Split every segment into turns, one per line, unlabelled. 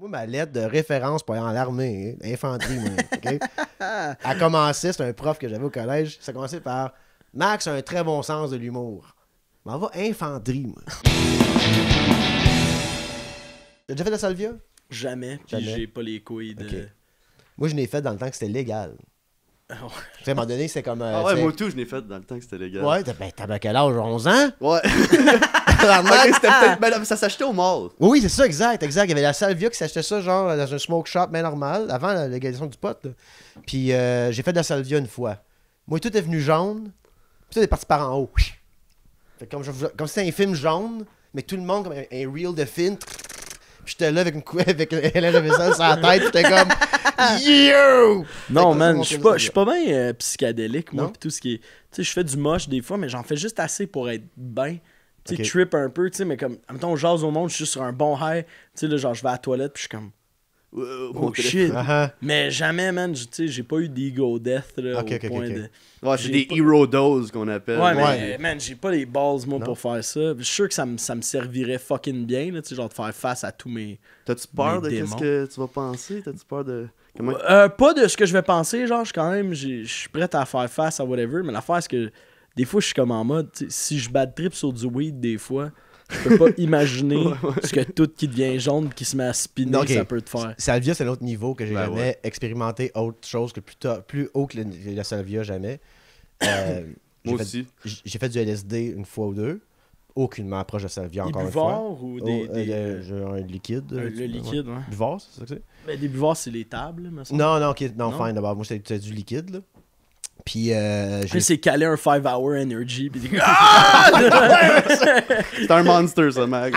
Moi, ma lettre de référence pour aller en l'armée, infanterie, moi, OK? A commencé, c'est un prof que j'avais au collège, ça a commencé par « Max a un très bon sens de l'humour. » M'en va infanterie, moi. T'as déjà fait de la salvia?
Jamais, puis j'ai pas les couilles de...
Okay. Moi, je l'ai fait dans le temps que c'était légal.
Oh.
Tu sais, à un moment donné, c'est comme...
moi tout, je l'ai fait dans le temps que c'était légal.
Ouais, t'avais quel âge? 11 ans?
Ouais. Okay, c'était peut-être... Ben, ça s'achetait au mall.
Oui, c'est ça, exact. Il y avait la salvia qui s'achetait ça, genre, dans un smoke shop bien normal, avant la légalisation du pot. Là. Puis j'ai fait de la salvia une fois. Moi, tout est venu jaune, puis tout est parti par en haut. Fait comme si c'était un film jaune, mais tout le monde comme un reel de film. Puis j'étais là avec Hélène Leveson sur la tête, j'étais comme yo!
Non, man, je suis pas bien psychédélique, moi, pis tout ce qui est. Tu sais, je fais du moche des fois, mais j'en fais juste assez pour être bien. Tu sais, trip un peu, tu sais, mais comme, mettons, on jase au monde, je suis sur un bon high. Tu sais, là, genre, je vais à la toilette, puis je suis comme. Oh shit! Mais jamais, man, tu sais, j'ai pas eu d'ego death, là, au point de...
Ouais, c'est des hero doses qu'on appelle.
Ouais, mais, man, j'ai pas les balls, moi, pour faire ça. Je suis sûr que ça me servirait fucking bien, là, tu sais, genre, de faire face à tous mes...
T'as-tu peur de qu'est-ce que tu vas penser? T'as-tu peur de...
Comment... pas de ce que je vais penser, genre, je suis prêt à faire face à whatever, mais l'affaire, c'est que des fois, je suis comme en mode, si je bad trip sur du weed, des fois... Je peux pas imaginer ce que tout qui devient jaune qui se met à spinner, ça peut te faire.
Salvia, c'est un autre niveau que j'ai jamais expérimenté autre chose que plus haut que la salvia, jamais.
Moi aussi.
J'ai fait du LSD une fois ou deux. Aucunement approche de salvia encore une fois.
Ou
un liquide.
Le liquide, ouais.
Buvard, c'est ça que c'est?
Ben, des buvards, c'est les tables, me semble.
Non, fine, d'abord. Moi, c'était du liquide, là. Puis
c'est calé un 5-hour energy. Puis
c'est un monster, ça, Mag.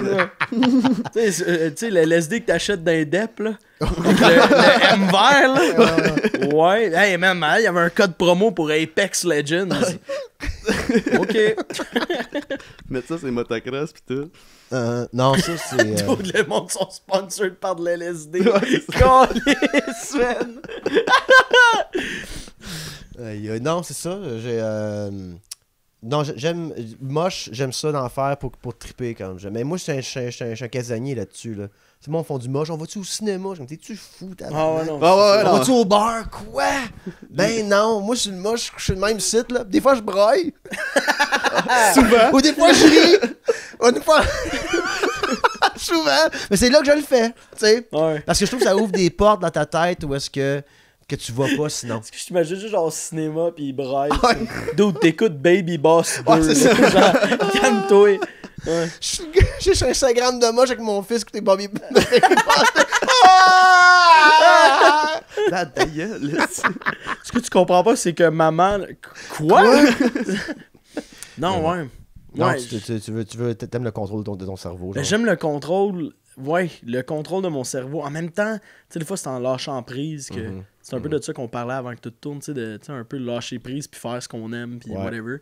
Tu sais, le LSD que t'achètes dans les DEP, là. le M vert, là. Ouais. Hey, man, il y avait un code promo pour Apex Legends. OK.
Mais ça, c'est motocross, pis tout.
Non, ça, c'est...
Tous les mondes sont sponsored par de l'LSD. Câlisse, man.
Non, c'est ça. Non, j'aime j'aime ça d'en faire pour triper quand même. Mais moi, je suis un casanier là-dessus. Là. C'est moi, on font du moche. On va-tu au cinéma? Je me dis, t'es-tu fou?
Non.
On va-tu au bar? Quoi? Ben non, moi, je suis le moche, je suis le même site. Là. Des fois, je braille.
Souvent.
Ou des fois, je ris. Ou des fois... Souvent. Mais c'est là que je le fais. T'sais.
Ouais.
Parce que je trouve que ça ouvre des portes dans ta tête où est-ce que tu vois pas sinon.
Parce que je t'imagine juste genre au cinéma pis il braille. D'où t'écoutes Baby Boss 2.
Ouais, c'est ça.
Genre, calme-toi. Ouais.
J'ai sur Instagram de moche avec mon fils écouter Bobby Boss.
La gueule.
Ce que tu comprends pas, c'est que maman... Quoi? Non, ouais.
Non,
ouais,
t'aimes le contrôle de ton cerveau.
Ben, j'aime le contrôle... Ouais, le contrôle de mon cerveau. En même temps, tu sais, des fois, c'est en lâchant prise que... C'est un peu de ça qu'on parlait avant que tout tourne, tu sais, de un peu lâcher prise puis faire ce qu'on aime puis whatever.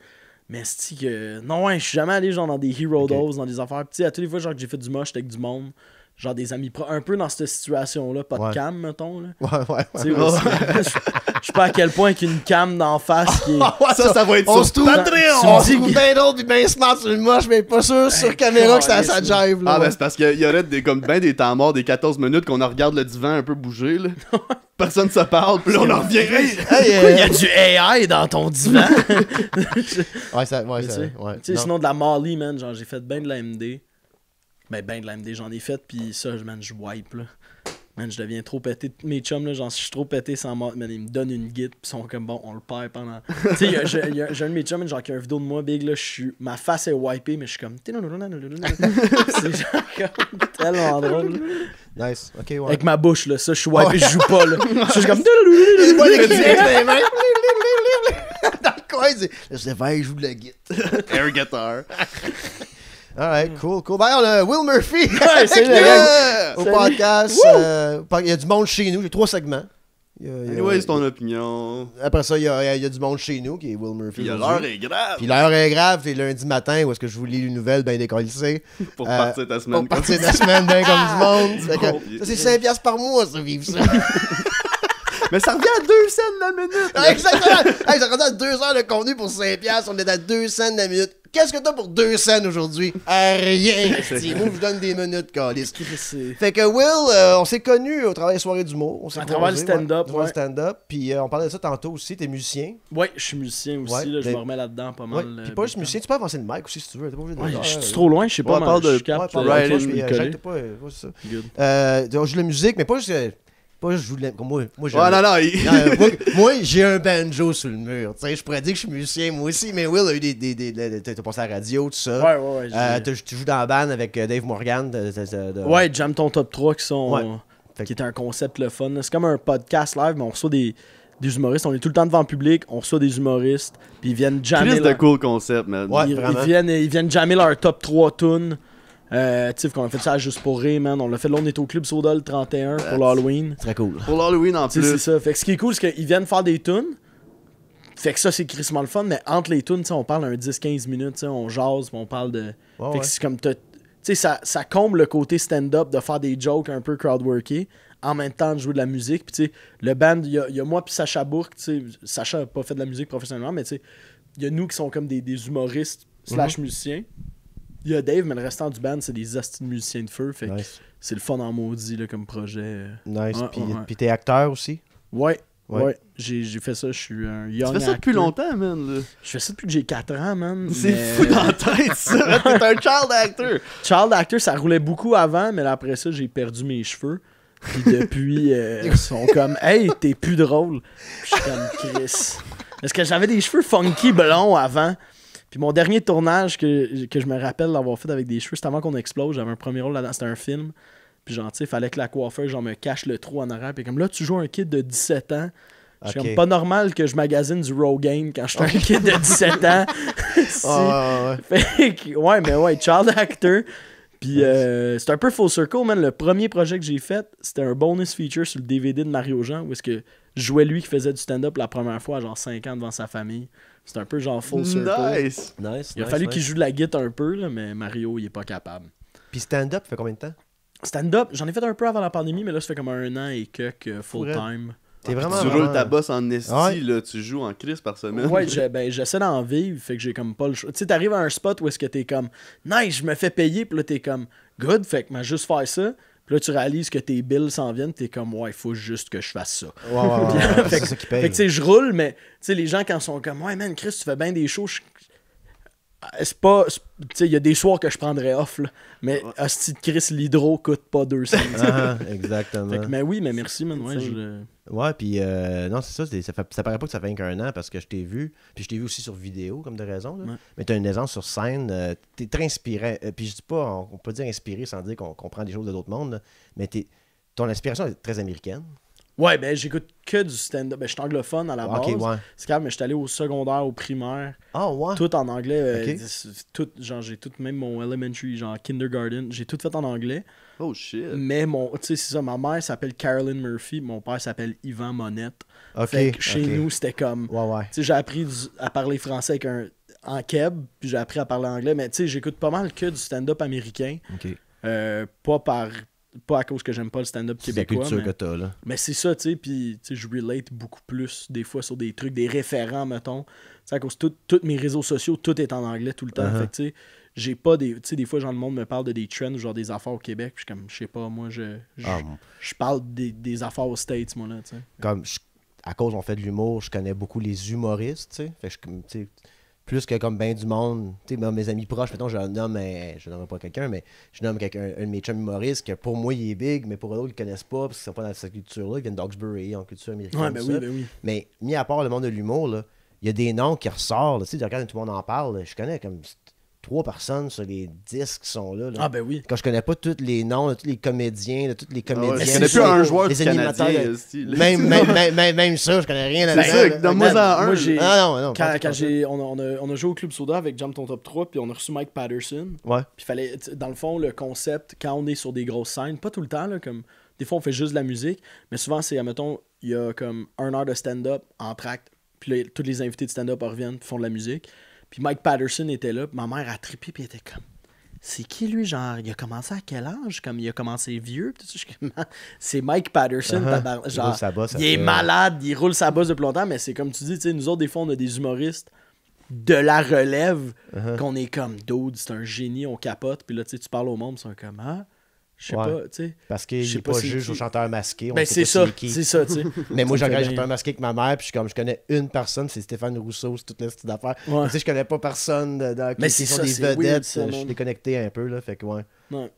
Mais c'est que... Non, ouais, je suis jamais allé genre dans des hero doses, dans des affaires. Tu sais, à toutes les fois genre que j'ai fait du moche avec du monde, genre des amis un peu dans cette situation-là, pas de cam, mettons. Là.
Ouais.
Je sais pas à quel point qu'une cam d'en face qui est...
ça va être
on
sur
se trouve
Patreon.
On se trouve bien d'autres pis bien smart sur le moche, mais pas sûr sur caméra que ça jive. Là,
ben c'est parce qu'il y aurait comme ben des temps morts, des 14 minutes qu'on en regarde le divan un peu bouger, là. Personne se parle, puis là on en revient.
Il y a du AI dans ton divan. Sinon de la Molly, man, genre j'ai fait ben de la MD. Ben de la MD, j'en ai fait, puis ça, man, je wipe, là. Man, je deviens trop pété. Mes chums, là, genre, si je suis trop pété sans mort, man, ils me donnent une guide, pis ils sont comme, bon, on le perd pendant... Tu sais, j'ai un de mes chums, genre, qui a une vidéo de moi, big, là, ma face est wipée, mais je suis comme... C'est genre comme tellement drôle.
Nice, ok, ouais.
Avec ma bouche, là, ça, je suis wipé, je joue pas, là. Je suis comme...
Dans le coin, c'est vrai, je joue de la guitare.
Air guitar.
Alright, cool. Ben, on a Will Murphy au podcast. Il y a du monde chez nous. J'ai 3 segments.
C'est ton opinion.
Après ça, il y a du monde chez nous qui est Will Murphy.
L'heure est grave.
Puis l'heure est grave, c'est lundi matin où est-ce que je vous lis une nouvelle bien décollissée.
Pour partir ta semaine.
Pour partir ta semaine bien comme du monde. Ça, c'est 5$ par mois, ça, vivre ça.
Mais ça revient à 2 cents la minute.
Exactement. Ça revient à 2 heures de contenu pour 5$. On est à 2 cents la minute. Qu'est-ce que t'as pour 2 scènes aujourd'hui? Rien! esti. Moi, je vous donne des minutes, câlisse. Fait que Will, on s'est connus au travail des soirées d'humour. On s'est
À travers le
croisés,
stand-up,
à travers le
ouais.
stand-up. Puis on parlait de ça tantôt aussi. T'es musicien.
Ouais, je suis musicien aussi,
Ouais,
là, je
mais-
me remets là-dedans pas
Ouais.
mal.
Puis pas juste musicien, tu peux avancer le mic aussi si tu veux. T'es pas obligé de
Ouais,
le
je
faire,
suis trop loin, je sais pas,
on
mais
parle de-
je capte.
Ouais,
Right,
parle
je
de-
puis
puis,
coller.
jacte pas, ouais, c'est ça.
Good.
On joue de la musique, mais pas juste je joue de la... Moi, j'ai
Ouais, non, il-
non, moi, j'ai un banjo sur le mur. Tu sais, je pourrais dire que je suis musicien, moi aussi, mais Will a eu t'as passé à la radio, tout ça.
Ouais, ouais, ouais.
Tu joues dans la band avec Dave Morgan.
Ouais, Jam ton top 3 qui sont.
Ouais. Fait
Qui est un concept le fun. là. C'est comme un podcast live, mais on reçoit des humoristes. On est tout le temps devant le public, on reçoit des humoristes, puis ils viennent jammer.
Chris de cool concept, man.
Ouais.
ils
vraiment.
viennent jammer leur top 3 tunes. Tu sais, qu'on a fait ça juste pour rire, man. On l'a fait là, on est au Club Soda le 31 pour l'Halloween.
Très cool.
Pour l'Halloween en
Tu sais, c'est
plus.
ça. Fait que ce qui est cool, c'est qu'ils viennent faire des tunes. Fait que ça, c'est crissement le fun, mais entre les tunes, tu sais, on parle un 10-15 minutes, tu sais, on jase, puis on parle de.
Ouais,
fait que c'est comme. Tu sais, ça comble le côté stand-up de faire des jokes un peu crowdworkés, en même temps de jouer de la musique. Puis, tu sais, le band, il y a moi puis Sacha Bourque, tu sais. Sacha n'a pas fait de la musique professionnellement, mais tu sais, il y a nous qui sont comme des humoristes / musiciens. Il y a Dave, mais le restant du band, c'est des astis de musiciens de feu. Fait que
Nice.
c'est le fun en maudit là, comme projet.
Nice.
Ouais,
Puis
ouais.
puis t'es acteur aussi?
Ouais.
Ouais.
Ouais, j'ai fait ça, je suis un young
Tu fais ça depuis
actor.
longtemps, man. là.
Je fais ça depuis que j'ai 4 ans, man.
C'est
mais-
fou dans la tête, ça. T'es un child actor.
Child actor, ça roulait beaucoup avant, mais là, après ça, j'ai perdu mes cheveux. Puis depuis, ils sont comme « Hey, t'es plus drôle. » Puis je suis comme « Chris. » Parce que j'avais des cheveux funky blonds avant. Puis mon dernier tournage que je me rappelle d'avoir fait avec des cheveux, c'était avant qu'on explose. J'avais un premier rôle là-dedans, c'était un film. Puis genre, tu sais, fallait que la coiffeuse genre me cache le trou en arrière. Puis comme là, tu joues un kid de 17 ans. Je suis
Ok.
comme pas normal que je magasine du Rogaine quand je suis un kid de 17 ans. Si.
Ah, ouais.
Fait que, ouais, mais ouais, child actor. Puis c'est un peu full circle, man. Le premier projet que j'ai fait, c'était un bonus feature sur le DVD de Mario Jean, où est-ce que je jouais lui qui faisait du stand-up la première fois à genre 5 ans devant sa famille. C'était un peu genre full circle.
Nice.
Nice.
Il a fallu qu'il joue de la guitare un peu, là, mais Mario, il est pas capable.
Puis stand-up, fait combien de temps?
Stand-up, j'en ai fait un peu avant la pandémie, mais là, ça fait comme 1 an et quelques full-time.
T'es vraiment.
Tu roules ta bosse en esti,
Ouais.
là. Tu joues en crise par semaine.
Ouais, j'essaie d'en vivre, fait que j'ai comme pas le choix. Tu sais, t'arrives à un spot où est-ce que t'es comme nice, je me fais payer, puis là t'es comme good, fait que m'a juste faire ça. Puis là tu réalises que tes bills s'en viennent, t'es comme ouais, il faut juste que je fasse ça.
Ouais, c'est ça qui paye.
Fait que tu sais, je roule, mais tu sais, les gens quand ils sont comme ouais man, Chris, tu fais bien des shows, c'est pas. Tu sais, il y a des soirs que je prendrais off, là. Mais hostie de Chris, l'hydro coûte pas 200.
Ah, exactement.
Fait que, mais oui, mais merci, man. Ouais,
Ouais, puis non, c'est ça, ça paraît pas que ça fait qu'un an parce que je t'ai vu, puis je t'ai vu aussi sur vidéo, comme de raison, là.
Ouais.
Mais t'as une aisance sur scène, t'es très inspirant, puis je dis pas, on peut dire inspiré sans dire qu'on comprend des choses de d'autres mondes, là, mais ton inspiration est très américaine.
Ouais, ben j'écoute que du stand-up. Ben je suis anglophone à la base.
Ok, ouais.
C'est calme, mais je suis allé au secondaire, au primaire.
Ah, ouais.
Tout en anglais.
Ok.
Tout, genre, j'ai tout, même mon elementary, genre kindergarten, j'ai tout fait en anglais.
Oh shit.
Mais mon, tu sais, c'est ça, ma mère s'appelle Carolyn Murphy, mon père s'appelle Yvan Monette.
Ok.
Fait que chez
ok.
nous, c'était comme.
Ouais, ouais.
Tu sais, j'ai appris à parler français avec en keb, puis j'ai appris à parler anglais, mais tu sais, j'écoute pas mal que du stand-up américain.
Ok.
Pas à cause que j'aime pas le stand-up
C'est la
québécois.
culture
Mais...
que t'as, là.
Mais c'est ça, tu sais, puis tu sais, je relate beaucoup plus des fois sur des trucs, des référents, mettons. Tu sais, à cause tous mes réseaux sociaux, tout est en anglais tout le temps.
Uh-huh.
Fait que tu sais, j'ai pas des. Tu sais, des fois, genre, le monde me parle de des trends, genre des affaires au Québec. Puis je suis comme, je sais pas, moi,
Ah,
je parle des affaires aux States, moi, là, tu sais.
comme à cause on fait de l'humour, je connais beaucoup les humoristes, tu sais. Fait que tu sais, plus que comme ben du monde, tu sais, mes amis proches, mettons, je nomme, je nomme pas quelqu'un, mais je nomme quelqu'un, un de mes chums humoristes, que pour moi, il est big, mais pour eux autres, ils le connaissent pas, parce qu'ils sont pas dans cette culture-là, ils viennent d'Oxbury, en culture américaine.
Ouais, ben
tout
oui,
ça.
ben oui.
Mais, mis à part le monde de l'humour, là, il y a des noms qui ressortent, là, tu sais, regarde, tout le monde en parle, là, je connais comme 3 personnes sur les 10 qui sont là.
Ah, ben oui.
Quand je connais pas tous les noms de tous les comédiens, de tous les
Ah
comédiens.
ouais, je
c'est
connais
ça,
plus un joueur
les
du Canadien.
animateurs,
esti, là.
même ça, je connais rien là-dedans.
C'est ça,
là.
donne-moi ça un.
Moi, j'ai.
Ah non,
Quand
pas
j'ai, on a joué au Club Soda avec Jam Ton Top 3, puis on a reçu Mike Patterson.
Ouais.
Puis fallait, dans le fond, le concept, quand on est sur des grosses scènes, pas tout le temps, là, comme des fois on fait juste de la musique, mais souvent c'est, admettons, il y a comme 1 heure de stand-up en tract, puis là, tous les invités de stand-up reviennent, puis font de la musique. Puis Mike Patterson était là, puis ma mère a trippé, puis elle était comme, c'est qui lui, genre, il a commencé à quel âge? Comme il a commencé vieux, pis tout ça, je suis comme, c'est Mike Patterson,
Il
genre,
roule sa bosse,
il est
ça fait-
malade, il roule sa bosse depuis longtemps, mais c'est comme tu dis, tu sais, nous autres, des fois, on a des humoristes de la relève
Uh-huh.
qu'on est comme dude, c'est un génie, on capote. Puis là, tu sais, tu parles au monde, c'est comme ah, je sais
Ouais.
pas, tu sais.
Parce qu'il
Je sais
n'est
pas
pas
c'est
juge
qui.
au chanteur masqué. On
Ben
sait
c'est
pas
ça,
qui.
c'est ça, tu sais.
Mais moi,
Ça
j'ai
me fait
regardé
bien.
chanteur masqué avec ma mère, puis je connais une personne, c'est Stéphane Rousseau, c'est toute la petite affaire.
Ouais.
Tu sais, je connais pas personne
Mais
qui
c'est
sont
ça,
des
c'est weird,
vedettes.
ça,
Je suis
man.
déconnecté un peu, là, fait que ouais.
Ouais.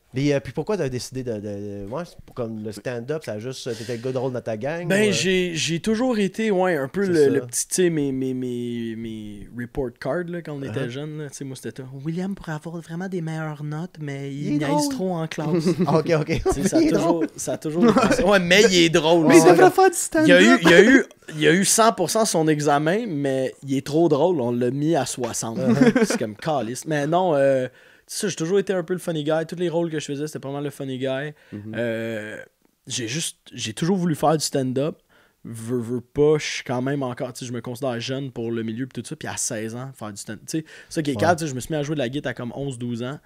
Puis pourquoi t'as décidé ouais, c'est comme le stand-up, ça a juste. T'étais le gars drôle dans ta gang?
Ben,
ou,
j'ai toujours été, ouais, un peu
C'est
le
ça.
petit, tu sais, mes report cards, là, quand on était
Uh-huh.
jeune, tu sais, moi, c'était William pourrait avoir vraiment des meilleures notes, mais
Il est
il niaise
drôle.
trop en classe.
Ah, ok.
Tu sais, ça, a
Il est
toujours,
drôle.
ça a toujours été ça. Ouais, mais il est drôle.
Mais il
c'est
devrait
comme-
faire du stand-up.
il y a eu 100% son examen, mais il est trop drôle, on l'a mis à 60. C'est comme calice. Mais non, tu sais, j'ai toujours été un peu le funny guy. Tous les rôles que je faisais, c'était pas mal le funny guy. J'ai toujours voulu faire du stand-up. Veux pas, je suis quand même encore, tu sais, je me considère jeune pour le milieu pis tout ça, puis à 16 ans, faire du stand-up. Tu sais, ça qui est calme, tu sais, je me suis mis à jouer de la guitare à comme 11-12 ans.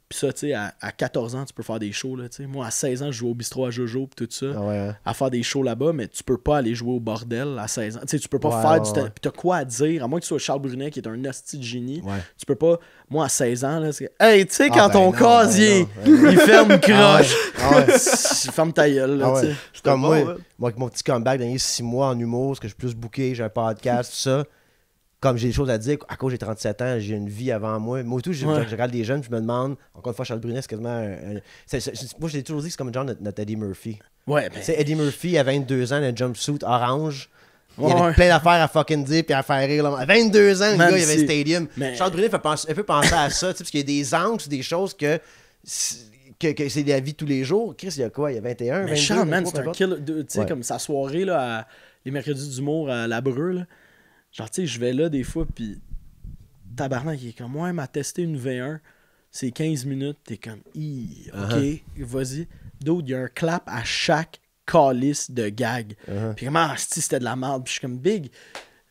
Puis ça, tu sais, à 14 ans, tu peux faire des shows, là, tu sais. Moi, à 16 ans, je jouais au bistrot à Jojo pis tout ça.
Ah ouais, hein.
À faire des shows là-bas, mais tu peux pas aller jouer au bordel à 16 ans. Tu sais, tu peux pas
Ouais,
faire
ouais,
du stand-up.
ouais.
Puis t'as quoi à dire, à moins que tu sois Charles Brunet, qui est un hostie de génie.
Ouais.
Tu peux pas... Moi, à 16 ans, là, c'est... Hey, tu sais,
Ah,
quand
ben
ton
non,
casier,
ben non.
il ferme
Ah ouais.
croche.
Ah ouais.
Ferme ta gueule, là,
Ah
tu
ouais.
sais.
C'était
Comme
bon,
moi,
hein.
moi, avec mon petit comeback dans les 6 mois en humour, parce que je suis plus booké, j'ai un podcast, tout ça. Comme j'ai des choses à dire, à cause j'ai 37 ans, j'ai une vie avant moi. Moi, tout, je regarde des jeunes, je me demande, encore une fois, Charles Brunet, c'est quasiment. Moi, je l'ai toujours dit, c'est comme genre notre Eddie Murphy.
Ouais, ben...
Tu sais, Eddie Murphy, à 22 ans, il a un jumpsuit orange. Il
Ouais,
avait
ouais.
plein d'affaires à fucking dire puis à faire rire. Là. À 22 ans, le
Man,
gars, il avait un
c'est-
stadium.
mais-
Charles Brunet un peu penser à ça, tu sais, parce qu'il y a des angles, des choses que c'est la vie de tous les jours. Chris, il y a quoi? Il y a 21,
Mais
22,
Charles, man,
23,
c'est un
peu importe.
killer. Tu sais,
Ouais.
comme sa soirée, là, les mercredis d'humour à La Breu, là. Genre, tu sais, je vais là des fois, puis tabarnak, il est comme, ouais, m'a testé une V1, c'est 15 minutes, t'es comme, ok, vas-y. D'autres, il y a un clap à chaque calice de gag. Puis comment, si c'était de la merde, puis je suis comme, big.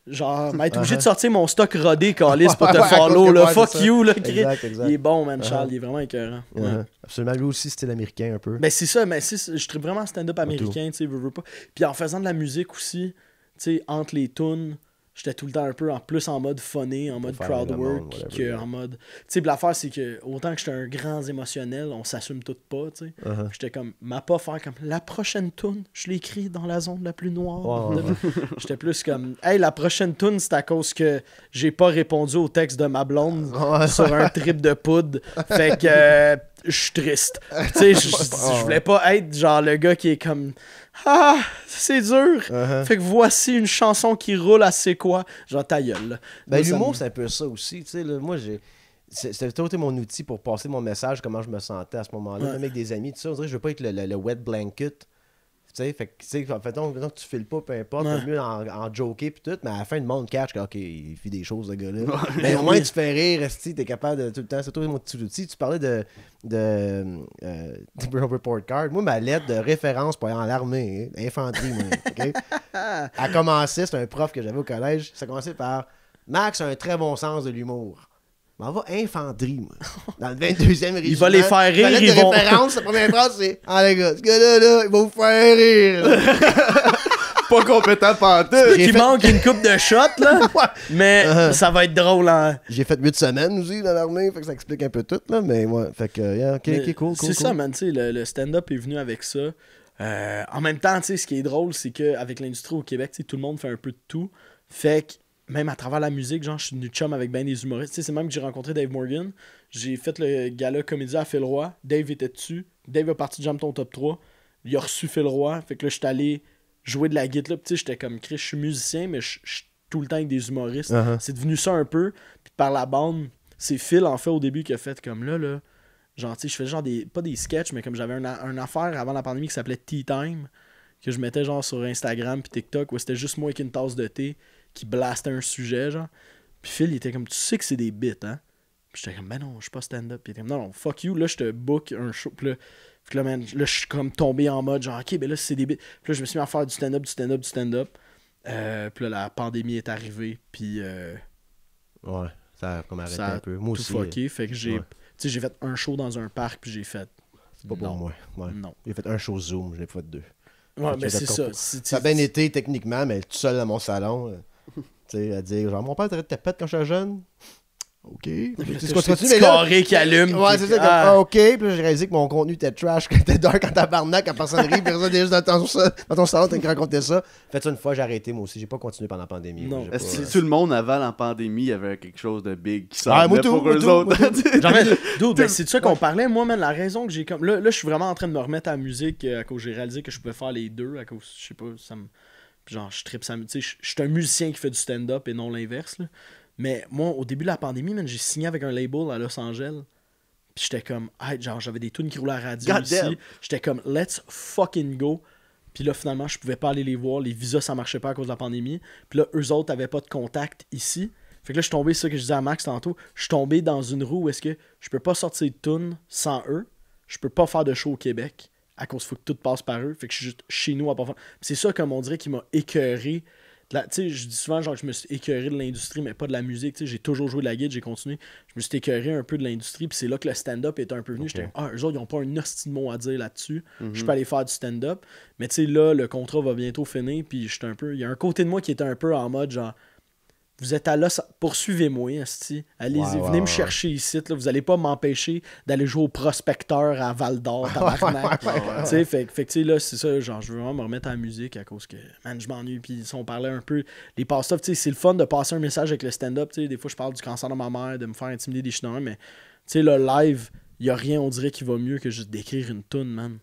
Genre, être obligé de sortir mon stock rodé, calice, pour te
Ouais, à cause
follow,
que-
là.
ouais,
Fuck
c'est ça.
you, là, Chris.
Exact, exact.
Il est bon, man, Charles, il est vraiment écœurant. Ouais.
Absolument, lui aussi, style américain un peu.
Ben c'est ça, mais je tripe vraiment stand-up américain, tu sais, veux pas. Puis en faisant de la musique aussi, tu sais, entre les tunes, j'étais tout le temps un peu en mode funny, en mode
faire
crowd
le
work,
monde, whatever,
que
ouais.
en mode... Tu sais, puis l'affaire, c'est que autant que j'étais un grand émotionnel, on s'assume tout pas, tu sais. J'étais comme, m'a pas faire comme, la prochaine tune, je l'écris dans la zone la plus noire.
Ouais, ouais,
J'étais plus comme, hey, la prochaine tune, c'est à cause que j'ai pas répondu au texte de ma blonde
Ouais.
sur un trip de poudre. Fait que je suis triste. Tu sais, je voulais pas être genre le gars qui est comme, ah, c'est dur. Fait que voici une chanson qui roule à c'est quoi. Genre ta gueule. Là.
Ben,
Moi, ça
l'humour,
me-
c'est un peu ça aussi. Tu sais, là, moi, c'était toujours été mon outil pour passer mon message, comment je me sentais à ce moment-là.
Ouais.
Même avec des amis, tout ça, on dirait que je veux pas être le wet blanket. Tu sais, fait que, tu sais, en fait, donc, tu files pas, peu importe,
Ouais.
c'est mieux en joker pis tout, mais à la fin, le monde catch que, ok, il fait des choses, ce gars-là. Mais au moins, tu fais rire, esti, t'es capable de tout le temps. C'est toi mon petit outil. Tu parlais de report card. Moi, ma lettre de référence pour aller en l'armée, infanterie, moi, ok? Elle commençait, c'est un prof que j'avais au collège, ça commençait par Max a un très bon sens de l'humour. Mais on va infanterie, moi. Dans le 22e régiment.
va les faire rire,
Ma lettre
ils
de
vont-
référence, la première phrase, c'est ah, les gars, ce gars-là, il va vous faire rire.
Pas compétent pantoute.
J'ai
Qui
fait-
manque une coupe de shot, là.
Ouais.
Mais ça va être drôle, hein.
J'ai fait 8 semaines aussi dans l'armée, fait que ça explique un peu tout, là. Mais ouais, fait que, yeah, ok,
Mais
ok, cool.
C'est ça, man, tu sais, le stand-up est venu avec ça. En même temps, tu sais, ce qui est drôle, c'est qu'avec l'industrie au Québec, tu sais, tout le monde fait un peu de tout. Fait que, même à travers la musique, genre, je suis devenu chum avec ben des humoristes. Tu sais, c'est même que j'ai rencontré Dave Morgan. J'ai fait le gala comédien à Phil Roy. Dave était dessus. Dave a parti de Jam Ton Top 3. Il a reçu Phil Roy. Fait que là, j'étais allé jouer de la guitare. Tu sais, j'étais comme Chris, je suis musicien, mais je suis tout le temps avec des humoristes.
Uh-huh.
C'est devenu ça un peu. Puis par la bande, c'est Phil, en fait, au début, qui a fait comme là. Genre, tu sais, je faisais genre pas des sketchs, mais comme j'avais un affaire avant la pandémie qui s'appelait Tea Time, que je mettais genre sur Instagram puis TikTok, où c'était juste moi avec une tasse de thé qui blastait un sujet, genre. Puis Phil, il était comme, tu sais que c'est des bits, hein? Puis j'étais comme, ben non, je suis pas stand-up. Puis il était comme, non, fuck you, là, je te book un show. Puis là, man, là, je suis comme tombé en mode, genre, ok, ben là, c'est des bits. Puis là, je me suis mis à faire du stand-up. Puis là, la pandémie est arrivée, puis
Ouais, ça a comme arrêté
ça a
un peu. Moi
tout
aussi.
fucké. Fait que j'ai,
ouais.
tu sais, j'ai fait un show dans un parc, puis j'ai fait,
C'est pas pour
non.
moi. Ouais.
Non.
J'ai fait un show Zoom, je l'ai fait 2.
Ouais,
Fait que
mais c'est
d'accord
ça.
pour- Ça a bien été techniquement, mais tout seul dans mon salon. Tu sais, à dire, genre, mon père te pète quand j'étais jeune. OK. Tu
Petit carré qui allume.
Ouais, c'est ça. Comme, OK. Puis là, j'ai réalisé que mon contenu était trash, que était dark en tabarnak, en personne rit. Puis ça, t'es juste dans ton salon, t'as raconté ça. Fait ça une fois, j'ai arrêté, moi aussi. J'ai pas continué pendant la pandémie.
Non.
Est-ce que tout le monde avant la pandémie, il y avait quelque chose de big qui
Ah, moi,
sortait
tout,
pour eux autres?
Ben, c'est de ça qu'on parlait. Moi, man, la raison que j'ai comme. Là, je suis vraiment en train de me remettre à la musique à cause j'ai réalisé que je pouvais faire les deux. À cause, je sais pas, ça me. Genre, je tripe ça. Tu sais, je suis un musicien qui fait du stand-up et non l'inverse, là. Mais moi, au début de la pandémie, man, j'ai signé avec un label à Los Angeles. Puis j'étais comme, hey, genre, j'avais des tunes qui roulaient à la radio
God
ici.
damn.
J'étais comme, let's fucking go. Puis là, finalement, je pouvais pas aller les voir. Les visas, ça marchait pas à cause de la pandémie. Puis là, eux autres avaient pas de contact ici. Fait que là, je suis tombé, c'est ça que je disais à Max tantôt, je suis tombé dans une roue où est-ce que je peux pas sortir de tunes sans eux. Je peux pas faire de show au Québec. À cause, faut que tout passe par eux. Fait que je suis juste chez nous à pas faire. Puis c'est ça, comme on dirait, qui m'a écœuré. Tu sais, je dis souvent genre que je me suis écœuré de l'industrie, mais pas de la musique. Tu sais, j'ai toujours joué de la guitare, j'ai continué. Je me suis écœuré un peu de l'industrie, puis c'est là que le stand-up est un peu venu.
Okay.
J'étais eux autres, ils ont pas un hostie de mot à dire là-dessus. Je peux aller faire du stand-up. Mais tu sais, là, le contrat va bientôt finir, puis j'étais un peu. Il y a un côté de moi qui était un peu en mode genre. Vous êtes à là, poursuivez-moi, esti. Allez-y, venez me chercher ici. Là. Vous allez pas m'empêcher d'aller jouer au prospecteur à Val d'Or, tabarnak. Tu sais, fait que tu sais, là, c'est ça, genre, je veux vraiment me remettre à la musique à cause que, man, je m'ennuie. Puis si on parlait un peu, les passe-stuff, tu sais, c'est le fun de passer un message avec le stand-up. Tu sais, des fois, je parle du cancer de ma mère, de me faire intimider des chineurs, mais tu sais, le live, il y a rien, on dirait, qui va mieux que juste d'écrire une toune, man.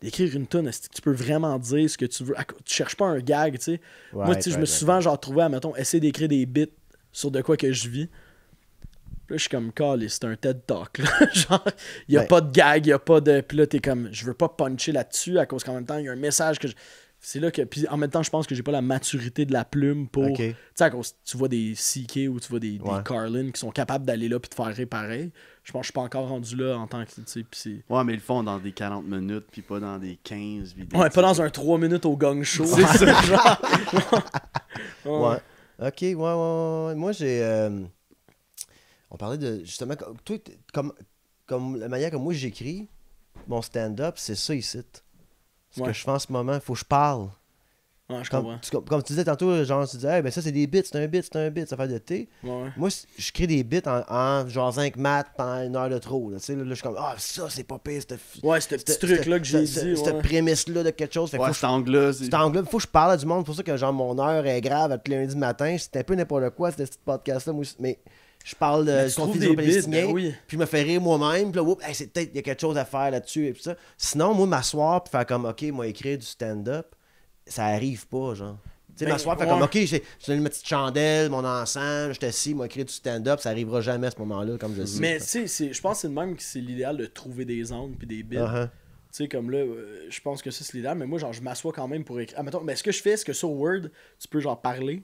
D'écrire une toune, est-ce que tu peux vraiment dire ce que tu veux? Tu cherches pas un gag, tu sais. Moi, tu sais, je me suis souvent, genre, trouvé à, mettons, essayer d'écrire des bits sur de quoi que je vis. Puis là, je suis comme, calé, c'est un TED Talk, là. Genre, il y a pas de gag, il y a pas de... Puis là, t'es comme, je veux pas puncher là-dessus à cause qu'en même temps, il y a un message que c'est là que... Puis en même temps, je pense que j'ai pas la maturité de la plume pour... Tu sais, à cause tu vois des CK ou tu vois des Carlin qui sont capables d'aller là puis de faire réparer. Je pense que je suis pas encore rendu là en tant que...
Ouais, mais ils le font dans des 40 minutes puis pas dans des 15 vidéos.
Ouais, pas dans un 3 minutes au gang show.
C'est ça.
Genre...
Ouais. Ok, ouais. Moi, j'ai... On parlait de... Justement, toi, comme la manière que moi j'écris, mon stand-up, c'est ça ici. Ce que je fais en ce moment, il faut que je parle.
Ouais, je comprends.
Comme tu disais tantôt, genre, tu disais, hey, ben ça, c'est des bits, c'est un bit, ça fait de thé.
Ouais.
Moi, je crée des bits en genre 5 maths pendant une heure de trop. Là, là, je suis comme, ça, c'est pas pire.
Ouais, ce petit truc-là que j'ai dit.
Cette prémisse-là de quelque chose. Fait
cet angle-là.
Cet angle-là, il faut que je parle à du monde. C'est pour ça que genre, mon heure est grave à tous les lundis matin. C'était un peu n'importe quoi, ce petit podcast-là. Moi, mais je parle de conflit palestinien, puis je me fais rire moi-même, puis là, hey, c'est peut-être il y a quelque chose à faire là-dessus, et puis ça. Sinon, moi, m'asseoir, puis faire comme, OK, moi, écrire du stand-up, ça arrive pas, genre. Tu sais, m'asseoir, faire comme, OK, je donne ma petite chandelle, mon encens, je t'assis, moi, écrire du stand-up, ça arrivera jamais à ce moment-là, comme je dis.
Mais, tu sais, je pense que c'est le même que c'est l'idéal de trouver des angles puis des bits. Tu sais, comme là, je pense que ça, c'est l'idéal, mais moi, genre, je m'assois quand même pour écrire. Mettons, mais ce que je fais, c'est que sur Word, tu peux, genre, parler.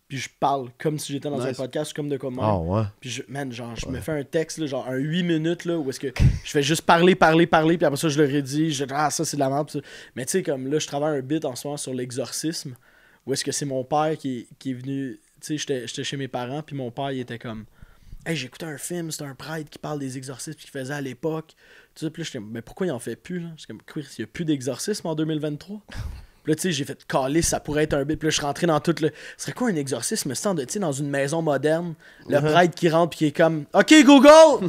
Puis je parle comme si j'étais dans un podcast, comme de comment.
Ah ouais.
Puis je me fais un texte, là, genre un 8 minutes, là, où est-ce que je fais juste parler, puis après ça, je le rédige. Ça, c'est de la merde. Mais tu sais, comme là, je travaille un bit en ce moment sur l'exorcisme, où est-ce que c'est mon père qui est venu. Tu sais, j'étais chez mes parents, puis mon père, il était comme, hey, j'écoutais un film, c'était un prêtre qui parle des exorcismes qu'il faisait à l'époque. Tu sais, puis là, j'étais comme, mais pourquoi il en fait plus, là? J'étais comme, il n'y a plus d'exorcisme en 2023? Là, tu sais, j'ai fait caler, ça pourrait être un bit. Puis là, je suis rentré dans tout le. Ce serait quoi un exorcisme? Tu sais, dans une maison moderne, le prêtre qui rentre puis qui est comme, OK, Google!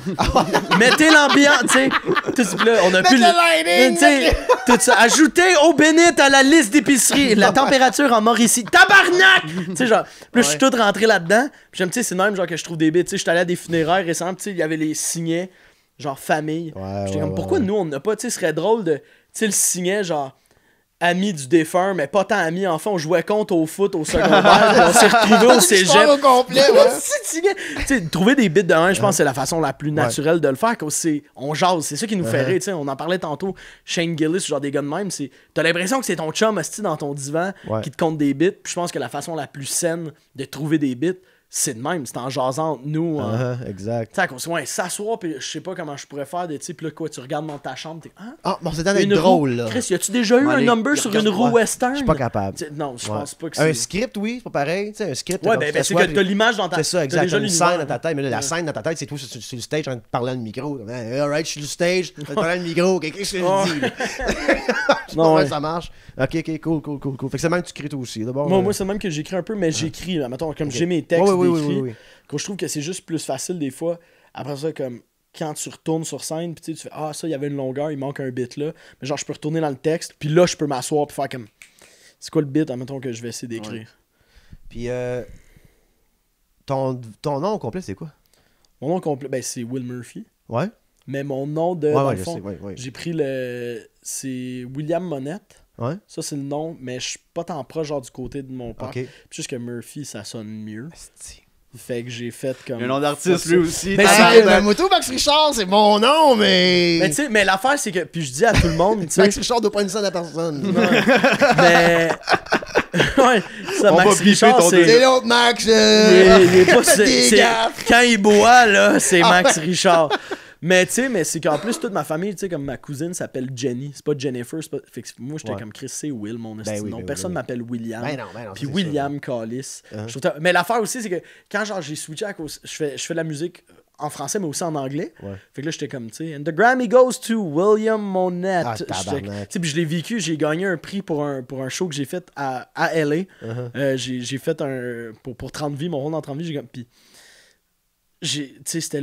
Mettez l'ambiance, tu sais. Là, on a plus le. Tu sais, tout ça. Ajoutez eau bénite à la liste d'épicerie. La température en Mauricie. Tabarnak! Tu sais, genre. Puis là, je suis tout rentré là-dedans. Puis j'aime, tu sais, c'est le même genre que je trouve des bits. Tu sais, je suis allé à des funérailles récemment, tu sais, il y avait les signets, genre famille. J'étais comme, pourquoi nous, on n'a pas, tu sais, ce serait drôle de. Tu sais, le signet, genre. Amis du défunt, mais pas tant amis. Enfin, on jouait contre au foot au secondaire, on s'est retrouvés au cégep.
Au complet,
ouais. Trouver des bits de 1, je pense que c'est la façon la plus naturelle de le faire. On jase, c'est ça qui nous fait rire. On en parlait tantôt. Shane Gillis, genre des gars de même, t'as l'impression que c'est ton chum hostie dans ton divan qui te compte des bits. Puis je pense que la façon la plus saine de trouver des bits, c'est de même, c'est en jasant entre nous.
Exact.
Tu sais, qu'on se s'asseoir, puis je sais pas comment je pourrais faire, tu sais, puis là, quoi, tu regardes dans ta chambre, t'es. Hein?
Ah, bon, c'est d'être
Une
drôle,
roue.
là.
Chris, y a-tu déjà eu un
Allez,
number sur une roue western?
Je suis pas capable.
Non, je
Ouais.
pense pas que c'est.
Un script, oui, c'est pas pareil. Tu sais, un script.
Ouais,
quand tu
ben c'est
t'assois,
que t'as l'image dans ta
c'est ça,
t'as
exact.
déjà
T'as une
l'univers.
scène dans ta tête, mais là, la scène dans ta tête, c'est toi sur le stage en train de parler dans le micro. Alright, je suis sur le stage, je parler dans le micro, qu'est-ce que je dis? Là? Je sais pas
Non,
comment
ouais.
ça marche. Ok, cool. Fait que c'est même que tu crées toi aussi. D'abord,
Moi, c'est même que j'écris un peu, mais j'écris, là, mettons, comme j'ai mes textes d'écrit, que je trouve que c'est juste plus facile des fois. Après ça, comme quand tu retournes sur scène, puis tu fais ah, ça, il y avait une longueur, il manque un bit là. Mais genre, je peux retourner dans le texte, puis là, je peux m'asseoir, puis faire comme c'est quoi le bit, admettons que je vais essayer d'écrire.
Ouais. Puis, ton nom au complet, c'est quoi?
Mon nom complet, ben c'est Will Murphy.
Ouais?
Mais mon nom de.
Ouais,
dans
ouais,
le
je
fond,
sais, ouais.
j'ai pris le. C'est William Monette.
Ouais?
Ça, c'est le nom, mais je suis pas tant proche, genre, du côté de mon père.
Ok.
Puis juste que Murphy, ça sonne mieux.
Asti.
Fait que j'ai fait comme.
Il y a un nom d'artiste, lui aussi.
Mais
Ah,
c'est-
ben, Moto Max Richard, c'est mon nom, mais.
Mais tu sais, mais l'affaire, c'est que. Puis je dis à tout le monde, tu sais.
Max Richard doit pas une scène à personne.
Mais. Ouais, ça,
On va
Max
biper
Richard,
ton
c'est.
C'est l'autre Max.
Il est pas.
Faites des
c'est-
gaffes.
Quand il boit, là, c'est Max Richard. Mais tu sais, mais c'est qu'en plus, toute ma famille, tu sais, comme ma cousine s'appelle Jenny. C'est pas Jennifer. C'est pas... Fait que moi, j'étais
Ouais.
comme Chris, c'est Will, mon esti.
oui,
Non,
ben oui,
personne
ben oui.
m'appelle William.
Ben non,
Puis
c'est
William Callis.
Uh-huh.
Mais l'affaire aussi, c'est que quand genre j'ai switché à cause. Je fais de la musique en français, mais aussi en anglais.
Ouais.
Fait que là, j'étais comme, tu sais, and the Grammy goes to William Monette.
Ah,
J'étais-
tabarnak.
tu sais, puis je l'ai vécu, j'ai gagné un prix pour un show que j'ai fait à LA.
Uh-huh.
J'ai fait un. Pour 30 vies, mon rôle dans 30 vies, j'ai comme. Puis. Tu sais, c'était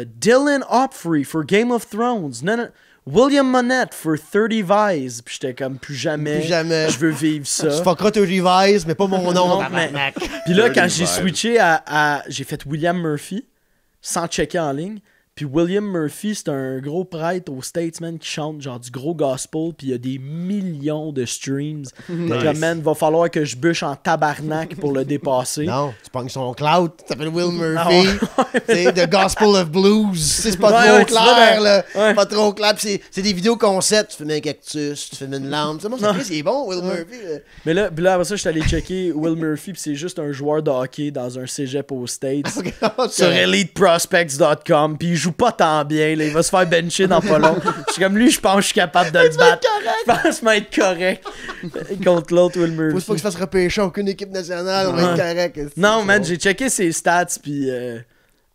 Dylan Opfrey for Game of Thrones. Non, William Monette for 30 Vies. Puis j'étais comme, plus jamais.
Plus jamais.
Je veux vivre ça.
Tu fuckeras te revise, mais pas mon nom.
Non, mais-
tabarnak.
Puis là, quand
30
j'ai
vibes.
switché j'ai fait William Murphy, sans checker en ligne. Puis William Murphy, c'est un gros prêtre aux States, man, qui chante genre du gros gospel, puis il y a des millions de streams. Fait que, là, man, va falloir que je bûche en tabarnak pour le dépasser.
Non, tu pognes son cloud, tu t'appelles Will
Ah
Murphy. C'est The Gospel of Blues. C'est pas
Ouais,
trop
ouais, tu vas
clair,
dans-
là.
ouais.
Pas trop clair. Puis c'est des vidéos concept. Tu fais un cactus, tu fais une lampe. C'est moi, c'est bon, Will Murphy. là.
Mais là, puis là, après ça, je suis allé checker Will Murphy, puis c'est juste un joueur de hockey dans un cégep aux States. Sur eliteprospects.com, puis il joue pas tant bien, là, il va se faire bencher dans pas long. Je suis comme lui, je pense que je suis capable de le battre. Je pense m'être correct contre l'autre Will
Faut
Murphy.
pas qu'il se fasse repêcher aucune équipe nationale, on va être correct.
Non,
c'est
man,
bon.
j'ai checké ses stats, puis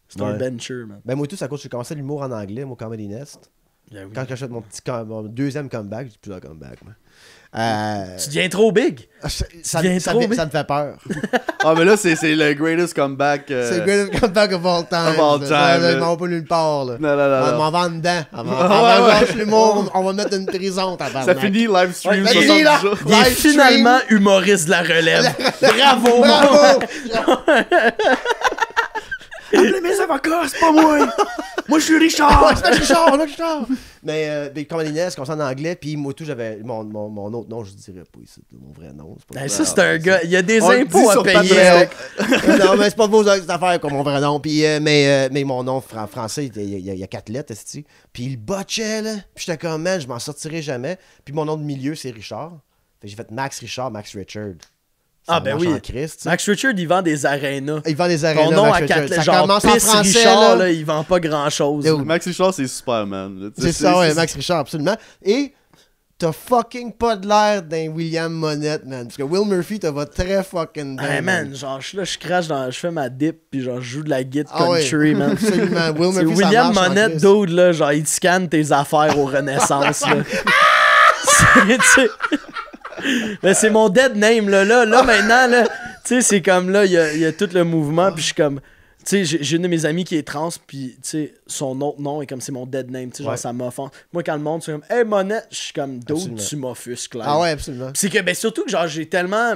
c'est un
Ouais.
bencher, man.
Ben, moi, tout, ça cause que j'ai commencé l'humour en anglais, mon Comedy Nest.
Ben oui.
Quand j'ai fait mon deuxième comeback, j'ai plusieurs comebacks. moi.
Tu deviens trop big.
Ça
viens
me
trop, mais-
fait peur.
Ah, mais là, c'est le greatest comeback.
C'est le greatest comeback of all time.
Of all
ça.
time,
Ça,
là.
je m'en vais pas nulle part. Là.
Non.
On m'en va dedans. Avant
Ouais, ouais.
lâche l'humour, on va mettre une prison, tabarnak.
Ça finit live stream
Ouais,
70
finit, là.
jours.
Il est
Live stream.
finalement humoriste de la relève. Bravo,
Bravo!
Appelez mes avocats, c'est pas moi. Moi, je suis Richard.
Ouais, c'est Richard. Mais Comedy Nest, comme ça en anglais, puis moi tout, j'avais mon autre nom, je dirais pas ici, mon vrai nom. C'est pas
Ben,
ça.
ça, c'est un gars. Il y a des
On le
impôts
dit
à
sur
payer.
Patreon.
Non, mais c'est pas de vos affaires comme mon vrai nom. Puis, mais mon nom français, il y a 4 lettres, esti. Puis il botchait, là. Puis j'étais comme, man, je m'en sortirai jamais. Puis mon nom de milieu, c'est Richard. Fait que j'ai fait Max Richard, Max Richard. Ça
Ah, ben
marche
oui.
en Christ, tu sais.
Max Richard, il vend des arénas.
Il vend des
Ton
arénas,
nom
Max
à
Richard.
4 lettres,
Ça
genre
commence en
Piss
français,
Richard,
là.
là, il vend pas grand-chose.
Yo.
Max Richard, c'est Superman. là. Tu sais,
C'est ça, ouais, Max Richard, absolument. Et t'as fucking pas de l'air d'un William Monette, man. Parce que Will Murphy, t'as va très fucking bien,
Hey man, genre je suis là, je crache je fais ma dip puis genre je joue de la guitare
Ah ouais.
country, man.
Absolument. Will
C'est
Murphy, ça
William
marche en
Monette,
Christ.
dude, là, genre il te scanne tes affaires au Renaissance, là. Tu sais, mais c'est mon dead name, là, maintenant, là, tu sais, c'est comme, là, il y a tout le mouvement, puis je suis comme, tu sais, j'ai une de mes amies qui est trans, puis, tu sais, son autre nom est comme, c'est mon dead name, tu sais, genre,
Ouais.
ça m'offense. Moi, quand le monde, c'est comme, hey, Monette, je suis comme, dude,
Absolument.
tu m'offusques, là.
Ah ouais, absolument.
Puis c'est que, ben, surtout que, genre, j'ai tellement.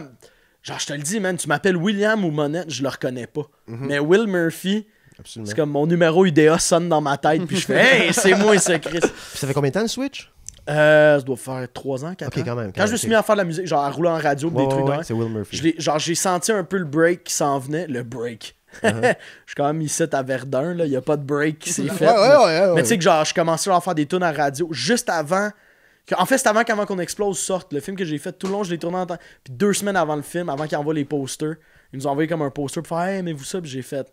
Genre, je te le dis, man, tu m'appelles William ou Monette, je le reconnais pas. Mais Will Murphy,
Absolument.
c'est comme mon numéro UDA sonne dans ma tête, puis je fais, hey, c'est moi, ce Chris.
Puis ça fait combien de temps le Switch?
Ça doit faire 3 ans, 4
Ok,
ans.
quand même,
Quand je me suis
ok.
mis à faire de la musique, genre à rouler en radio, des trucs de même,
c'est Will Murphy.
j'ai senti un peu le break qui s'en venait. Le break. Je suis quand même ici à Verdun, là. Il n'y a pas de break qui s'est fait.
Ouais.
Mais tu sais que genre, je commençais à faire des tunes à radio juste avant. En fait, c'est avant qu'on explose sorte. Le film que j'ai fait tout le long, je l'ai tourné en temps. Puis 2 semaines avant le film, avant qu'il envoie les posters, Ils nous ont envoyé comme un poster pour faire « Hey, aimez-vous ça? » Puis j'ai fait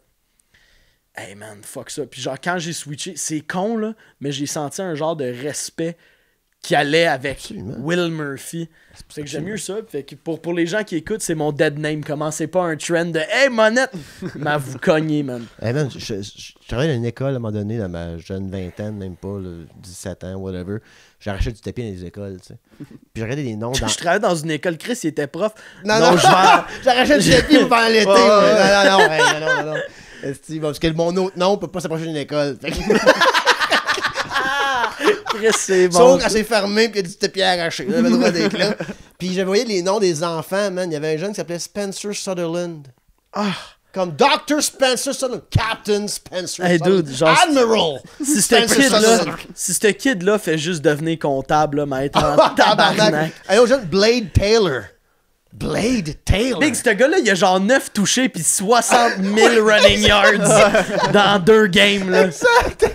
« Hey man, fuck ça. » Puis genre, quand j'ai switché, c'est con, là, mais j'ai senti un genre de respect qui allait avec
Absolument.
Will Murphy. C'est que j'aime mieux ça. Fait que pour les gens qui écoutent, c'est mon dead name. Commencez pas un trend de « Hey, Monette! » Mais vous cognez, man.
Hey man, je travaillais dans une école à un moment donné, dans ma jeune vingtaine, même pas, là, 17 ans, whatever. J'arrachais du tapis dans les écoles, tu sais. Puis je regardais les noms dans...
Je travaillais dans une école. Chris, il était prof.
Non,
je vais...
j'arrachais du tapis pendant l'été.
Ouais, ouais.
Non. Esti, parce que mon autre nom peut pas s'approcher d'une école. Fait que-
Chris, c'est bon.
Sauf quand c'est fermé puis il y a du tapis arraché. J'avais le droit d'être là. Puis je voyais les noms des enfants, man. Il y avait un jeune qui s'appelait Spencer Sutherland. Comme Dr. Spencer Sutherland. Captain Spencer
Hey,
Sutherland.
dude, genre-
Admiral.
Si
Spencer
ce kid-là fait juste devenir comptable, là, mais être en
Tabarnak.
tabarnak.
Un autre jeune, Blade Taylor. Blade Taylor.
Big, ce gars-là, il a genre 9 touchés puis 60 000 running yards dans 2 games, là.
Exact.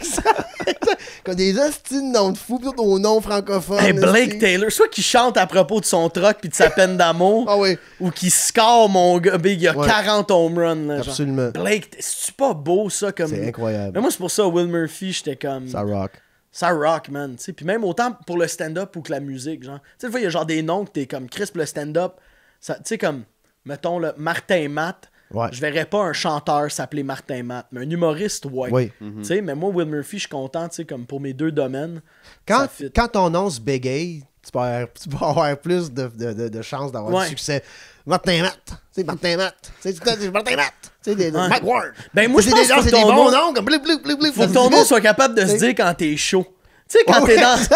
Comme des hosties de noms de fous, plutôt nos noms francophones.
Hey, Blake
esti.
Taylor, soit qu'il chante à propos de son truck puis de sa peine d'amour,
Ah oui,
ou qu'il score, mon gars. Big, il a
Ouais.
40 home runs, là. Genre.
absolument.
Blake, c'est pas beau, ça, comme...
C'est incroyable.
Mais moi, c'est pour ça, Will Murphy, j'étais comme...
Ça rock.
Ça rock, man. Tu sais, puis même autant pour le stand-up ou que la musique, genre. Tu sais, des fois, il y a genre des noms que t'es comme Chris, le stand-up. Tu sais, comme, mettons, le Martin Matt.
Ouais.
Je verrais pas un chanteur s'appeler Martin Matt, mais un humoriste, ouais.
Oui.
Tu sais, mais moi, Will Murphy, je suis content, tu sais, comme pour mes 2 domaines.
Quand,
ça fit.
quand ton nom se bégaye, tu peux avoir plus de chances d'avoir
Ouais.
du succès. Martin Matt. Tu sais, Martin Matt. Tu sais, c'est Martin Matt. Tu sais,
Ouais.
Mike Ward.
Ben, moi, je
C'est
pense
des gens,
que
c'est
ton
des
nom-
bons noms, comme blip, blip, blip, blip.
Faut que ton nom soit capable de se dire quand t'es chaud. Tu sais, quand
Ouais,
t'es dans...
exact.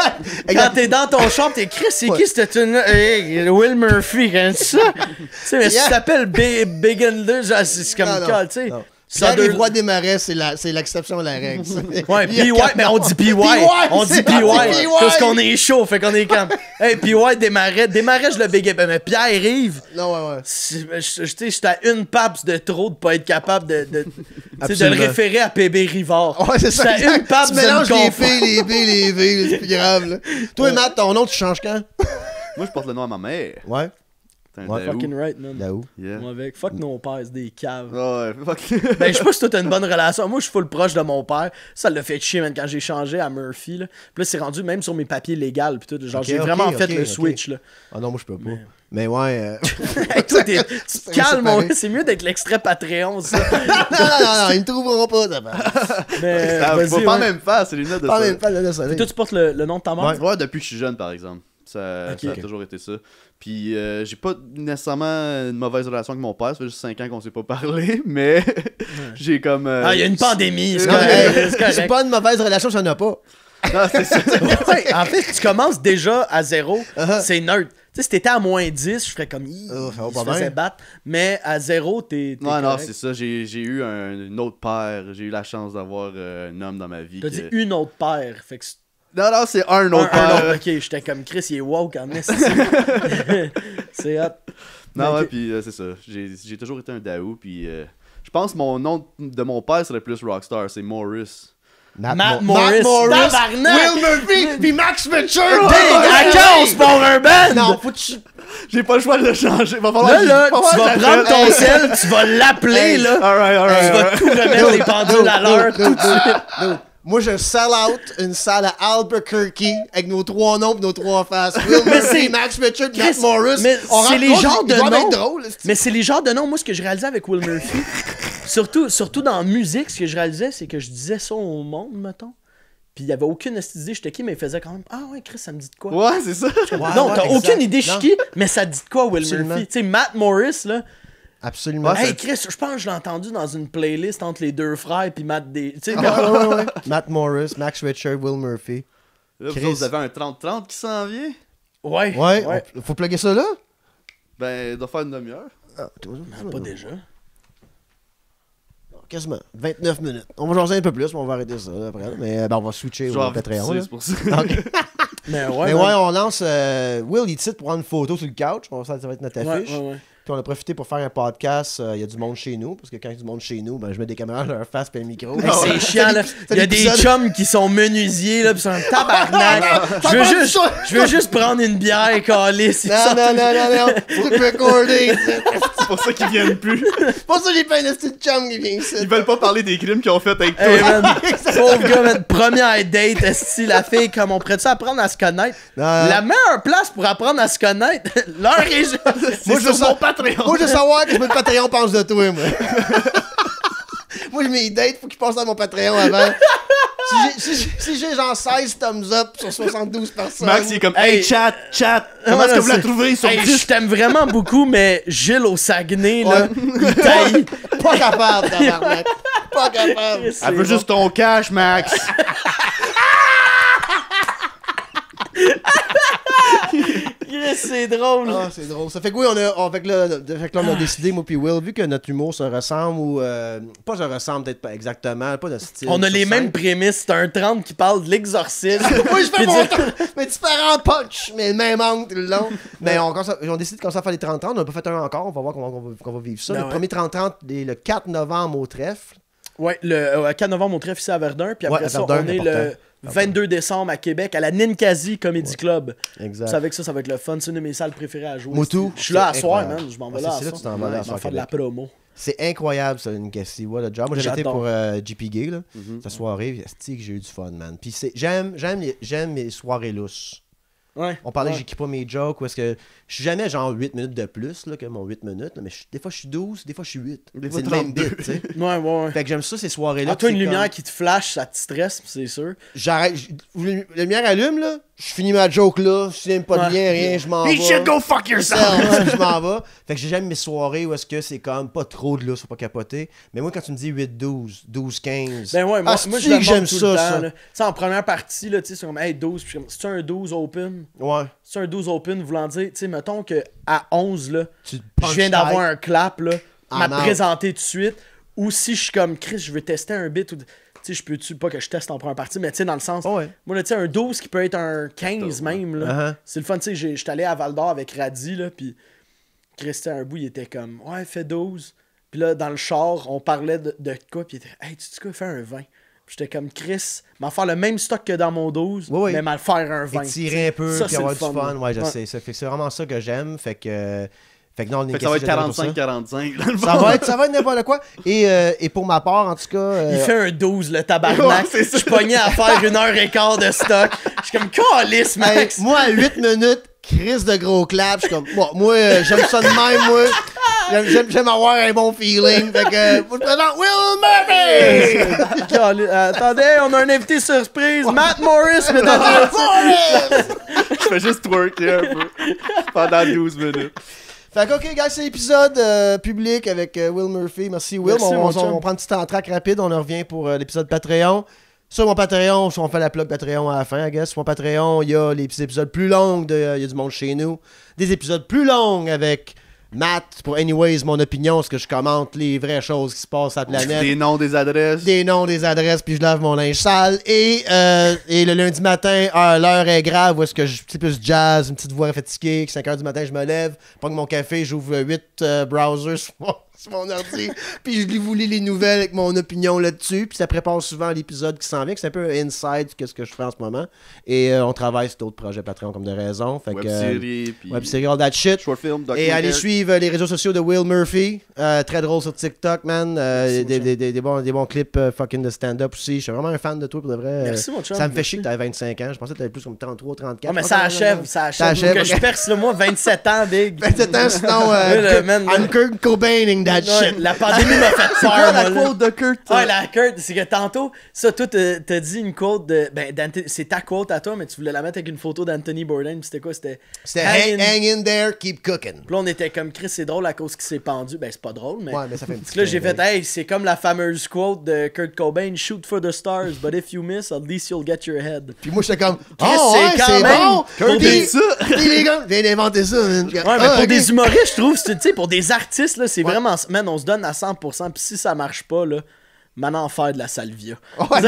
Quand
Exact.
t'es dans ton champ, t'es Chris, c'est
Ouais.
qui cette tune-là? Hey, Will Murphy, quand ça? Tu sais, mais si
Yeah.
tu t'appelles Big Under, genre, c'est comme
Non,
le
non,
cas, tu sais.
non.
Ça
Pierre
deux-
Roy des Marais, c'est l'exception à la règle.
Ouais,
Il y a
PY,
quatre
mais on
noms.
dit PY. On dit
c'est-
PY.
on dit PY.
Parce qu'on est chaud, fait qu'on est comme. Hey, PY, Desmarais, je le bégay. Mais Pierre Rive,
Non, ouais.
j'étais à une pape de trop de pas être capable de le
Absolument.
référer à PB Rivard.
Ouais, c'est ça.
J'étais à une
exact.
pape
Tu
de
mélanges
me
les
confondre.
P, les B, les V, c'est plus grave. Là. Toi, Matt, ton nom, tu changes quand?
Moi, je porte le nom à ma mère.
Ouais.
C'est un
Ouais,
Daou.
Fucking right, man.
Là où?
Yeah.
Moi avec. Fuck nos pères, c'est des caves.
Ouais, fuck.
Ben, je sais pas si toi t'as une bonne relation. Moi, je suis full proche de mon père. Ça l'a fait chier, man, quand j'ai changé à Murphy. Là. Puis là, c'est rendu même sur mes papiers légaux. Puis tout. Genre,
Ok,
j'ai
ok,
vraiment fait
ok,
le
ok.
switch, là.
Ah non, moi, je peux pas. Mais ouais.
Hey, toi, tu te
C'est
calmes,
pareil.
c'est mieux d'être l'extrait Patreon, ça.
non, ils me trouveront pas.
Mais,
Ça,
vas-y,
faut pas
ouais.
même faire, c'est les notes de
Pas
ça.
même pas le soleil.
Toi, tu portes le nom de ta mère?
Ouais.
Ouais, depuis que je suis jeune, par exemple. Ça
Ok.
a toujours été ça. Puis j'ai pas nécessairement une mauvaise relation avec mon père. Ça fait juste 5 ans qu'on s'est pas parlé, mais j'ai comme...
Ah, il y a une pandémie, c'est
Ouais,
correct.
Hey,
c'est
c'est
correct.
pas une mauvaise relation, j'en ai pas.
Non, c'est ça.
Ouais, en fait, tu commences déjà à 0.
Uh-huh.
C'est neutre. Tu sais, si t'étais à moins 10, je ferais comme...
Oh, ça va
il
pas
se faisait
bien.
battre. Mais à 0, t'es
Non, non,
correct.
c'est ça. J'ai eu un autre père. J'ai eu la chance d'avoir un homme dans ma vie.
T'as
que-
dit une autre paire. Fait que
Non, non, c'est un autre
un
père.
autre, ok, j'étais comme Chris, il est woke en esti. C'est hot.
Non,
Ok.
ouais, puis c'est ça. J'ai toujours été un Daou, puis je pense que mon nom de mon père serait plus Rockstar. C'est Morris.
Matt Morris. Tabarnak!
Will Murphy, puis Max Mitchell.
Big, à quand on se part un band?
Non, faut que tu...
J'ai pas le choix de le changer. Va falloir
Là,
va
tu
falloir
vas
que
prendre ton
j'achète.
sel, tu vas l'appeler,
Hey.
là.
Alright,
Tu vas tout remettre les pendules à l'heure tout de suite.
Dude, moi, je sell out une salle à Albuquerque avec nos 3 noms et nos 3 faces. Will
Mais
Murphy,
c'est-
Max Mitchell,
Chris,
Matt Morris.
mais
On
c'est
rentre
les
compte,
genres
ils
de
doivent
noms.
être drôles, c'est-
Mais c'est les genres de noms. Moi, ce que je réalisais avec Will Murphy, surtout dans la musique, ce que je réalisais, c'est que je disais ça au monde, mettons. Puis il y avait aucune idée j'étais qui, mais il faisait quand même « Ah ouais, Chris, ça me dit de quoi?
Ouais, c'est ça.
Ouais,
Non,
ouais,
t'as
exact.
aucune idée je suis
Non.
qui, mais ça dit de quoi, Will
Absolument.
Murphy? Tu sais, Matt Morris, là.
Absolument.
Ouais,
Hey, Chris, je pense que je l'ai entendu dans une playlist entre les 2 frères puis Matt des... Tu sais,
Ouais. Matt Morris, Max Richard, Will Murphy.
Là, vous
Chris.
autres, vous avez un 30-30 qui s'en vient?
ouais.
Ouais, faut plugger ça là?
Ben, il doit faire une demi-heure.
Ah,
Pas déjà.
Quasiment. 29 minutes. On va jaser un peu plus, mais on va arrêter ça là, après. Mais ben, on va switcher au
Genre,
Patreon.
c'est
là.
pour ça.
Ok.
Mais ouais,
Mais
man.
ouais, on lance Will, il te cite pour prendre une photo sur le couch. Ça va être notre
Ouais,
affiche.
ouais, ouais.
Puis on a profité pour faire un podcast. Il y a du monde chez nous, parce que quand il y a du monde chez nous, ben, je mets des caméras dans leur face et un micro.
Hey, c'est chiant, là. Il y a des chums qui sont menuisiers, là, pis c'est un tabarnak. Je veux juste prendre une bière, câlisse.
Non. C'est recording.
C'est pour ça qu'ils viennent plus.
C'est pour ça que j'ai pas un petit chum qui vient ici.
Ils veulent pas parler des crimes qu'ils ont fait avec toi.
Hey, man, pauvre gars, man, première date, esti, la fille, comme on pourrait-tu apprendre à se connaître?
Non.
La meilleure place pour apprendre à se connaître, leur région.
Moi, je veux mon Patreon.
Moi, je veux savoir que le Patreon pense de toi, moi. Moi, mes dates, faut qu'ils passent à mon Patreon avant. Si j'ai genre 16 thumbs up sur 72 personnes.
Max, il est comme, hey, chat, comment est-ce que vous la trouvez sur
Hey,
10?
je t'aime vraiment beaucoup, mais Gilles au Saguenay, là, il taille.
Pas capable, tabarnak. Pas capable.
Elle veut juste ton cash, Max.
C'est drôle.
Ah, c'est drôle. Ça fait que oui, on a décidé, moi puis Will, vu que notre humour se ressemble ou... pas se ressemble peut-être pas exactement, pas de style.
On a
sur
les
scène.
mêmes prémices. C'est un 30 qui parle de l'exorcisme.
Oui, je fais
Puis
mon
dire-
temps, mais différents punch, mais le même angle tout le long. Mais on décide de commencer à faire les 30-30. On n'a pas fait un encore, on va voir comment on va vivre ça.
Ben
Le
ouais.
premier 30-30, le 4 novembre au trèfle.
Ouais, le 4 novembre, on trèfle ici à Verdun. Puis après
Ouais, à
ça,
Verdun,
on est
important.
le 22 décembre à Québec, à la Ninkasi Comedy Club.
Exact.
Vous savez que ça va être le fun. C'est une de mes salles préférées à jouer.
Moutou,
Je suis là à
c'est
soir,
incroyable.
man. Je m'en
Ah,
vais là à
c'est là
soir.
que tu t'en vas là à
Je vais
soir,
faire de la promo.
C'est incroyable, ça, une Cassie. What a job. Moi, j'avais été
J'adore.
pour JP Gay, là, cette soirée. Asti que j'ai eu du fun, man. Puis j'aime mes soirées lousses.
Ouais.
On parlait
ouais.
que j'écris pas mes jokes, ou est-ce que je suis jamais genre 8 minutes de plus là, que mon 8 minutes, là, mais des fois je suis 12, des fois je suis 8.
Des fois
C'est le même
32.
bit, tu sais.
Ouais.
Fait que j'aime ça ces soirées-là.
Ah, toi,
puis
une
c'est
lumière
comme-
qui te flash, ça te stresse, c'est sûr.
J'arrête. La lumière allume, là. Je finis ma joke là. Je n'aime pas de
Ouais.
lien, rien, je m'en vais.
You should go fuck yourself.
Je m'en vais. Fait que j'aime mes soirées où est-ce que c'est comme pas trop de là, faut pas capoter. Mais moi, quand tu me dis 8-12, 12-15.
Ben ouais, moi
c'est-tu
je le
que j'aime
demande tout le
ça.
temps. Là. Tu sais, en première partie, là, tu sais, c'est comme, hey, 12, puis je suis comme, c'est-tu un 12 open?
Ouais.
C'est un 12 open, voulant dire, tu sais, mettons que à 11, là,
Tu
je viens d'avoir un clap, là,
En
m'a
out.
présenté tout de suite. Ou si je suis comme, Chris, je veux tester un bit, ou tu sais, je peux-tu, pas que je teste en première partie, mais tu sais, dans le sens,
Ouais.
moi, là, tu sais, un 12 qui peut être un 15 même, là.
Uh-huh.
C'est le fun, tu sais, j'étais allé à Val d'Or avec Radzi, là, puis Christian un bout, il était comme, ouais, fais 12. Puis là, dans le char, on parlait de quoi, puis il était, hey, tu sais quoi, fais un 20. Puis j'étais comme, Chris, m'en faire le même stock que dans mon 12,
Oui.
mais m'en faire un 20.
Étirer un peu,
Ça,
puis
c'est
avoir
le
du
fun,
fun.
là.
Ouais, je
Ouais.
sais. Ça fait que c'est vraiment ça que j'aime. Fait que non, on est
Fait que ça va être
j'adore ça.
45-45. dans le
Ça
fond.
va être n'importe quoi. Et pour ma part, en tout cas.
Il fait un 12, le tabarnak.
Ouais, c'est ça.
Je suis pogné à faire 1h15 de stock. Je suis comme, calice, Max.
Hey, moi, à 8 minutes, crise de gros clap. Je suis comme, moi, j'aime ça de même, moi. J'aime avoir un bon feeling. Fait que, je vous présente Will Murphy!
Calice. Attendez, on a un invité surprise. Matt Morris, mesdames et messieurs.
Je fais juste twerker un peu pendant 12 minutes.
Fait que, ok, guys, c'est l'épisode public avec Will Murphy. Merci, Will.
Merci, mon chum.
On prend un petit entraque rapide. On en revient pour l'épisode Patreon. Sur mon Patreon, on fait la plug Patreon à la fin, I guess. Sur mon Patreon, il y a les petits épisodes plus longs de Il y a du monde chez nous. Des épisodes plus longs avec Matt pour Anyways, mon opinion, parce que je commente les vraies choses qui se passent à la planète.
Des noms, des adresses.
Des noms, des adresses, puis je lave mon linge sale. Et le lundi matin, l'heure est grave, où est-ce que je plus jazz, une petite voix fatiguée, 5h du matin, je me lève, prends mon café, j'ouvre 8 browsers sur mon ordi, puis je vous lis les nouvelles avec mon opinion là-dessus, puis ça prépare souvent l'épisode qui s'en vient, que c'est un peu un inside de ce que je fais en ce moment. Et on travaille sur d'autres projets Patreon comme de raison. Fait que,
Web-série, puis
web-série, all that shit.
short film,
Et allez suivre les réseaux sociaux de Will Murphy. Très drôle sur TikTok, man. Des bons clips fucking de stand-up aussi. Je suis vraiment un fan de toi pour de vrai.
Merci, mon chum.
Ça me fait chier que t'avais 25 ans. Je pensais que t'avais plus comme 33, 34.
Ouais, mais ça achève, ça achève.
achève,
Que je
ok.
perce, là, moi, 27 ans, big.
27 ans, sinon,
le man,
I'm Kurt Cobaining that
Ouais,
shit.
la pandémie m'a fait
C'est quoi
peur,
la
moi, là.
quote de Kurt?
Ouais, la quote, c'est que tantôt, ça, toi, t'as dit une quote de. Ben, c'est ta quote à toi, mais tu voulais la mettre avec une photo d'Anthony Bourdain, puis c'était quoi? C'était.
C'était
Hang in-
hang in there, keep cooking.
Puis là, on était comme Chris, c'est drôle à cause qu'il s'est pendu. Ben, c'est pas drôle, mais.
Ouais, mais ça fait un
Parce
petit
que là, j'ai
clin
fait, hey, c'est comme la fameuse quote de Kurt Cobain, shoot for the stars, but if you miss, at least you'll get your head.
Puis moi, j'étais comme,
Chris,
oh,
c'est
ouais,
quand
c'est
même-
bon.
Pour
Puis-
des-
ça.
puis les gars, viens d'inventer ça, man.
Ouais, mais
Ah,
pour
ok.
des humoristes, je trouve, tu sais, pour des artistes, là, c'est
Ouais.
vraiment. Man, on se donne à 100%, puis si ça marche pas, là, maintenant faire de la salvia.
Ouais.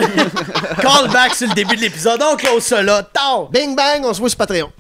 Call back sur le début de l'épisode, on close ça là, tard!
Bing bang, on se voit sur Patreon.